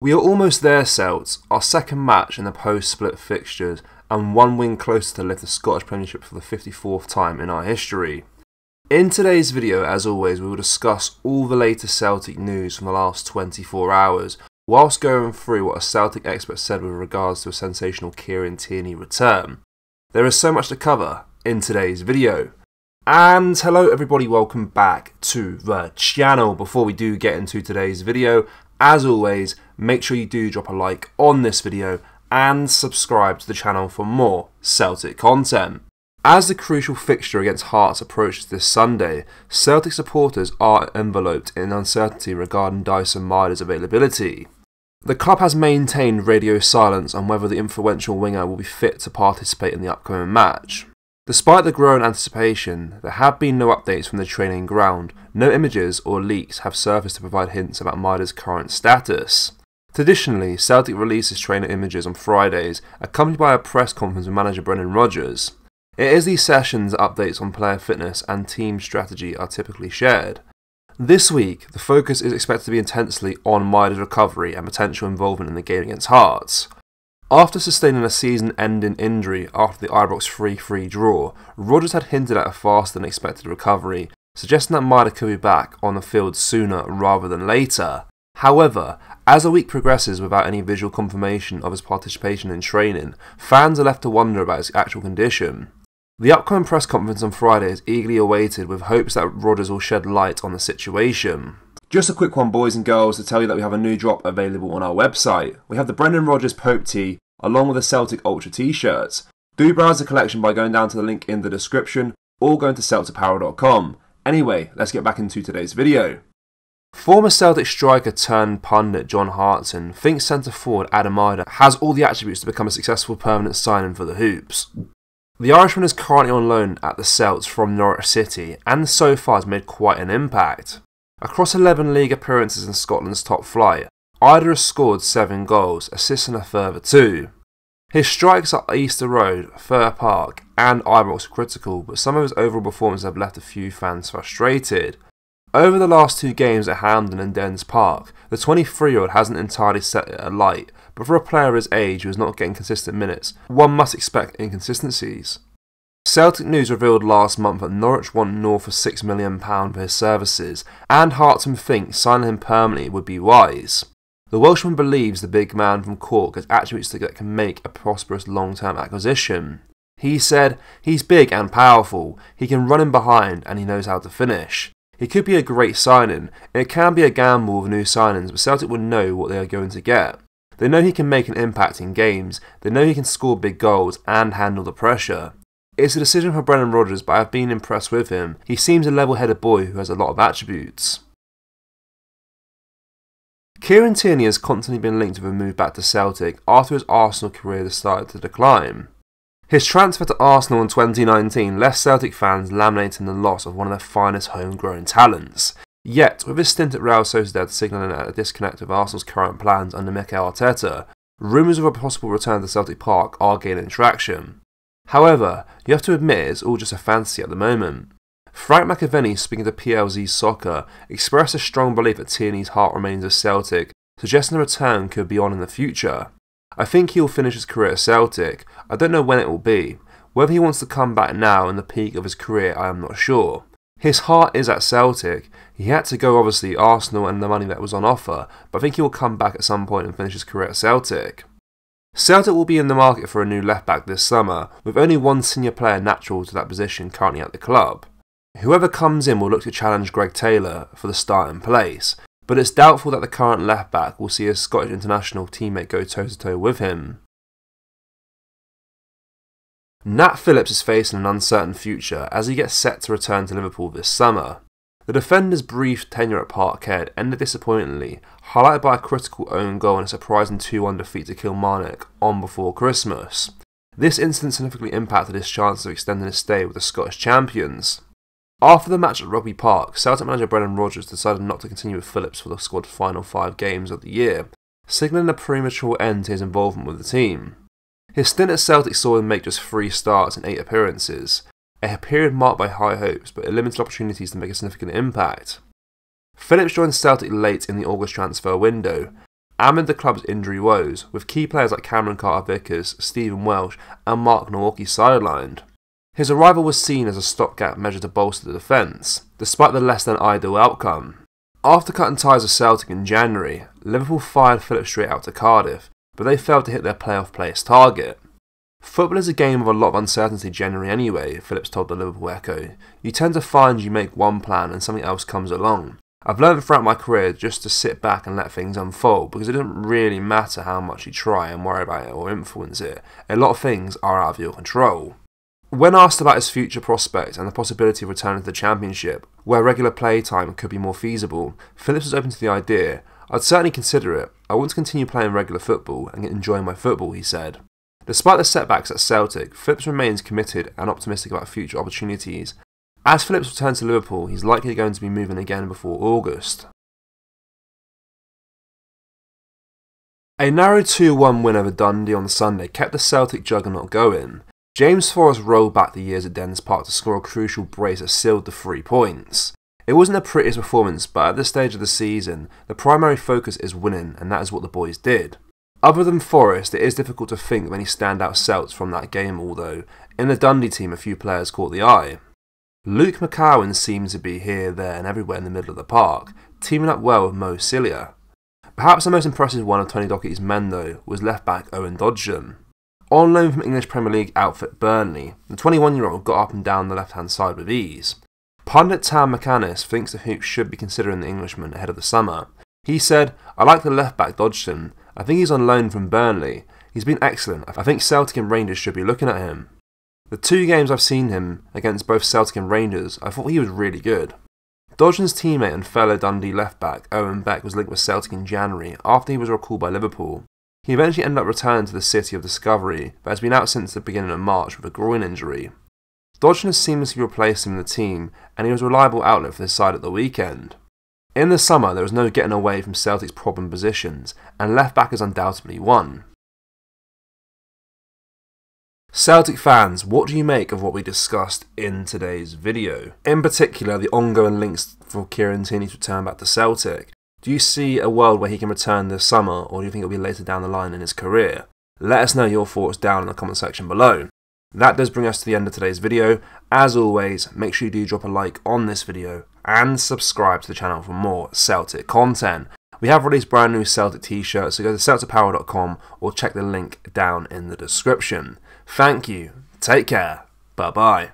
We are almost there, Celts, our second match in the post-split fixtures, and one win closer to lift the Scottish Premiership for the 54th time in our history. In today's video, as always, we will discuss all the latest Celtic news from the last 24 hours, whilst going through what a Celtic expert said with regards to a sensational Kieren Tierney return. There is so much to cover in today's video. And hello everybody, welcome back to the channel. Before we do get into today's video, as always, make sure you do drop a like on this video and subscribe to the channel for more Celtic content. As the crucial fixture against Hearts approaches this Sunday, Celtic supporters are enveloped in uncertainty regarding Dyson Maida's availability. The club has maintained radio silence on whether the influential winger will be fit to participate in the upcoming match. Despite the growing anticipation, there have been no updates from the training ground. No images or leaks have surfaced to provide hints about Maida's current status. Traditionally, Celtic releases trainer images on Fridays, accompanied by a press conference with manager Brendan Rodgers. It is these sessions that updates on player fitness and team strategy are typically shared. This week, the focus is expected to be intensely on Maida's recovery and potential involvement in the game against Hearts. After sustaining a season-ending injury after the Ibrox 3-3 draw, Rodgers had hinted at a faster than expected recovery, suggesting that Maida could be back on the field sooner rather than later. However, as the week progresses without any visual confirmation of his participation in training, fans are left to wonder about his actual condition. The upcoming press conference on Friday is eagerly awaited with hopes that Rodgers will shed light on the situation. Just a quick one, boys and girls, to tell you that we have a new drop available on our website. We have the Brendan Rodgers Pope tee along with the Celtic Ultra t-shirts. Do browse the collection by going down to the link in the description or going to celticapparel.com. Anyway, let's get back into today's video. Former Celtic striker turned pundit John Harson thinks centre forward Adam Maida has all the attributes to become a successful permanent signing for the Hoops. The Irishman is currently on loan at the Celts from Norwich City and so far has made quite an impact. Across 11 league appearances in Scotland's top flight, Maida has scored 7 goals, assisting a further 2. His strikes at Easter Road, Fir Park and Ibrox are critical, but some of his overall performances have left a few fans frustrated. Over the last 2 games at Hampden and Dens Park, the 23-year-old hasn't entirely set it alight, but for a player of his age who is not getting consistent minutes, one must expect inconsistencies. Celtic News revealed last month that Norwich want north of £6 million for his services, and Hartson thinks signing him permanently would be wise. The Welshman believes the big man from Cork has attributes that can make a prosperous long-term acquisition. He said, "He's big and powerful, he can run in behind and he knows how to finish. He could be a great signing. It can be a gamble with new signings, but Celtic will know what they are going to get. They know he can make an impact in games, they know he can score big goals and handle the pressure. It's a decision for Brendan Rodgers, but I've been impressed with him. He seems a level-headed boy who has a lot of attributes." Kieren Tierney has constantly been linked with a move back to Celtic after his Arsenal career started to decline. His transfer to Arsenal in 2019 left Celtic fans laminating the loss of one of their finest homegrown talents. Yet, with his stint at Real Sociedad signalling a disconnect with Arsenal's current plans under Mikel Arteta, rumours of a possible return to Celtic Park are gaining traction. However, you have to admit it's all just a fantasy at the moment. Frank McAvenny, speaking to PLZ Soccer, expressed a strong belief that Tierney's heart remains with Celtic, suggesting a return could be on in the future. "I think he'll finish his career at Celtic. I don't know when it will be. Whether he wants to come back now in the peak of his career, I am not sure. His heart is at Celtic. He had to go obviously Arsenal and the money that was on offer, but I think he will come back at some point and finish his career at Celtic." Celtic will be in the market for a new left-back this summer, with only one senior player natural to that position currently at the club. Whoever comes in will look to challenge Greg Taylor for the starting place, but it's doubtful that the current left-back will see his Scottish international teammate go toe-to-toe with him. Nat Phillips is facing an uncertain future as he gets set to return to Liverpool this summer. The defender's brief tenure at Parkhead ended disappointingly, highlighted by a critical own goal and a surprising 2-1 defeat to Kilmarnock on before Christmas. This incident significantly impacted his chances of extending his stay with the Scottish champions. After the match at Rugby Park, Celtic manager Brendan Rodgers decided not to continue with Phillips for the squad's final 5 games of the year, signalling a premature end to his involvement with the team. His stint at Celtic saw him make just 3 starts and 8 appearances, a period marked by high hopes but limited opportunities to make a significant impact. Phillips joined Celtic late in the August transfer window. amid the club's injury woes, with key players like Cameron Carter-Vickers, Stephen Welsh and Mark Milwaukee sidelined. His arrival was seen as a stopgap measure to bolster the defence, despite the less than ideal outcome. After cutting ties with Celtic in January, Liverpool fired Phillips straight out to Cardiff, but they failed to hit their playoff place target. Football is a game of a lot of uncertainty generally anyway, Phillips told the Liverpool Echo. You tend to find you make one plan and something else comes along. I've learned throughout my career just to sit back and let things unfold, because it doesn't really matter how much you try and worry about it or influence it. A lot of things are out of your control. When asked about his future prospects and the possibility of returning to the Championship, where regular play time could be more feasible, Phillips was open to the idea. I'd certainly consider it. I want to continue playing regular football and enjoying my football, he said. Despite the setbacks at Celtic, Phillips remains committed and optimistic about future opportunities. As Phillips returns to Liverpool, he's likely going to be moving again before August. A narrow 2-1 win over Dundee on Sunday kept the Celtic juggernaut going. James Forrest rolled back the years at Dens Park to score a crucial brace that sealed the 3 points. It wasn't the prettiest performance, but at this stage of the season, the primary focus is winning, and that is what the boys did. Other than Forrest, it is difficult to think of any standout Celts from that game, although in the Dundee team a few players caught the eye. Luke McCowan seemed to be here, there and everywhere in the middle of the park, teaming up well with Mo Cilia. Perhaps the most impressive one of Tony Docherty's men though was left-back Owen Dowden. On loan from English Premier League outfit Burnley, the 21-year-old got up and down the left-hand side with ease. Pundit Tam McAnnis thinks the Hoops should be considering the Englishman ahead of the summer. He said, I like the left-back Dodgson. I think he's on loan from Burnley. He's been excellent. I think Celtic and Rangers should be looking at him. The 2 games I've seen him against both Celtic and Rangers, I thought he was really good. Dodgson's teammate and fellow Dundee left-back Owen Beck was linked with Celtic in January after he was recalled by Liverpool. He eventually ended up returning to the city of discovery, but has been out since the beginning of March with a groin injury. Dodgson has seamlessly replaced him in the team, and he was a reliable outlet for this side at the weekend. In the summer, there was no getting away from Celtic's problem positions, and left-back is undoubtedly one. Celtic fans, what do you make of what we discussed in today's video? In particular, the ongoing links for Kieren Tierney to return back to Celtic. Do you see a world where he can return this summer, or do you think it'll be later down the line in his career? Let us know your thoughts down in the comment section below. That does bring us to the end of today's video. As always, make sure you do drop a like on this video and subscribe to the channel for more Celtic content. We have released brand new Celtic t-shirts, so go to celticpower.com or check the link down in the description. Thank you, take care, bye bye.